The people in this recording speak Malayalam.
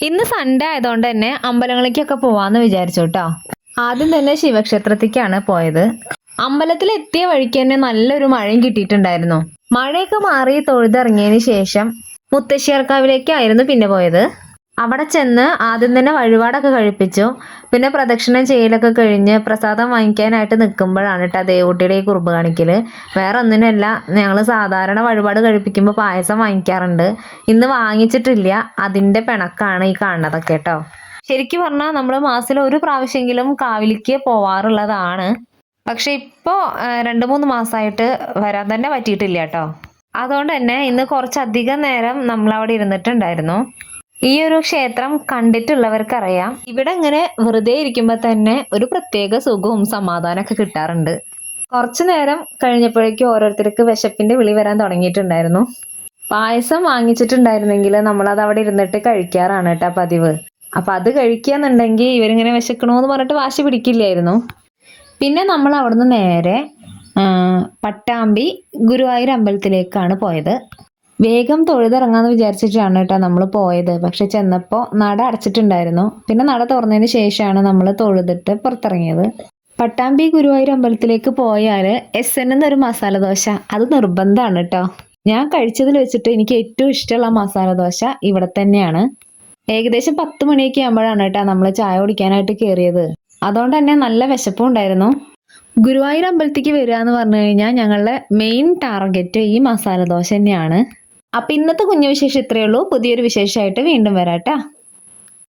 ഇന്ന് സൺഡേ ആയതുകൊണ്ട് തന്നെ അമ്പലങ്ങളിലേക്കൊക്കെ പോവാന്ന് വിചാരിച്ചു കേട്ടോ. ആദ്യം തന്നെ ശിവക്ഷേത്രത്തിലേക്കാണ് പോയത്. അമ്പലത്തിൽ എത്തിയ വഴിക്ക് തന്നെ നല്ലൊരു മഴയും കിട്ടിയിട്ടുണ്ടായിരുന്നു. മഴയൊക്കെ മാറി തൊഴുതിറങ്ങിയതിന് ശേഷം മുത്തശ്ശിയാർക്കാവിലേക്കായിരുന്നു പിന്നെ പോയത്. അവിടെ ചെന്ന് ആദ്യം തന്നെ വഴിപാടൊക്കെ കഴിപ്പിച്ചു. പിന്നെ പ്രദക്ഷിണം ചെയ്യലൊക്കെ കഴിഞ്ഞ് പ്രസാദം വാങ്ങിക്കാനായിട്ട് നിൽക്കുമ്പോഴാണ് കേട്ടോ ദേവൂട്ടിയുടെ ഈ കുറുമ്പ് കാണിക്കല്. വേറെ ഒന്നിനല്ല, ഞങ്ങൾ സാധാരണ വഴിപാട് കഴിപ്പിക്കുമ്പോൾ പായസം വാങ്ങിക്കാറുണ്ട്. ഇന്ന് വാങ്ങിച്ചിട്ടില്ല, അതിന്റെ പിണക്കാണ് ഈ കാണുന്നതൊക്കെ കേട്ടോ. ശരിക്കും പറഞ്ഞാൽ നമ്മൾ മാസത്തിൽ ഒരു പ്രാവശ്യമെങ്കിലും കാവിലേക്ക് പോവാറുള്ളതാണ്. പക്ഷെ ഇപ്പോൾ 2-3 മാസമായിട്ട് വരാൻ തന്നെ പറ്റിയിട്ടില്ല കേട്ടോ. അതുകൊണ്ട് തന്നെ ഇന്ന് കുറച്ചധികം നേരം നമ്മളവിടെ ഇരുന്നിട്ടുണ്ടായിരുന്നു. ഈ ഒരു ക്ഷേത്രം കണ്ടിട്ടുള്ളവർക്കറിയാം, ഇവിടെ ഇങ്ങനെ വെറുതെ ഇരിക്കുമ്പോൾ തന്നെ ഒരു പ്രത്യേക സുഖവും സമാധാനമൊക്കെ കിട്ടാറുണ്ട്. കുറച്ചു നേരം കഴിഞ്ഞപ്പോഴേക്കും ഓരോരുത്തർക്ക് വിശപ്പിന്റെ വിളി വരാൻ തുടങ്ങിയിട്ടുണ്ടായിരുന്നു. പായസം വാങ്ങിച്ചിട്ടുണ്ടായിരുന്നെങ്കിൽ നമ്മളത് അവിടെ ഇരുന്നിട്ട് കഴിക്കാറാണ് കേട്ടോ പതിവ്. അപ്പൊ അത് കഴിക്കാന്നുണ്ടെങ്കിൽ ഇവരിങ്ങനെ വിശക്കണോന്ന് പറഞ്ഞിട്ട് വാശി പിടിക്കില്ലായിരുന്നു. പിന്നെ നമ്മൾ അവിടുന്ന് നേരെ പട്ടാമ്പി ഗുരുവായൂർ അമ്പലത്തിലേക്കാണ് പോയത്. വേഗം തൊഴുതിറങ്ങാന്ന് വിചാരിച്ചിട്ടാണ് കേട്ടോ നമ്മൾ പോയത്. പക്ഷെ ചെന്നപ്പോൾ നട അടച്ചിട്ടുണ്ടായിരുന്നു. പിന്നെ നട തുറന്നതിന് ശേഷമാണ് നമ്മൾ തൊഴുതിട്ട് പുറത്തിറങ്ങിയത്. പട്ടാമ്പി ഗുരുവായൂർ അമ്പലത്തിലേക്ക് പോയാൽ SN എന്നൊരു മസാല ദോശ അത് നിർബന്ധമാണ് കേട്ടോ. ഞാൻ കഴിച്ചതിൽ വെച്ചിട്ട് എനിക്ക് ഏറ്റവും ഇഷ്ടമുള്ള മസാല ദോശ ഇവിടെ തന്നെയാണ്. ഏകദേശം 10 മണിയൊക്കെ ആകുമ്പോഴാണ് കേട്ടോ നമ്മൾ ചായ കുടിക്കാനായിട്ട് കയറിയത്. അതുകൊണ്ട് തന്നെ നല്ല വിശപ്പും ഉണ്ടായിരുന്നു. ഗുരുവായൂർ അമ്പലത്തേക്ക് വരിക എന്ന് പറഞ്ഞു കഴിഞ്ഞാൽ ഞങ്ങളുടെ മെയിൻ ടാർഗറ്റ് ഈ മസാല ദോശ തന്നെയാണ്. അപ്പൊ ഇന്നത്തെ കുഞ്ഞു വിശേഷം ഇത്രയേ ഉള്ളൂ. പുതിയൊരു വിശേഷമായിട്ട് വീണ്ടും വരാം ട്ടാ.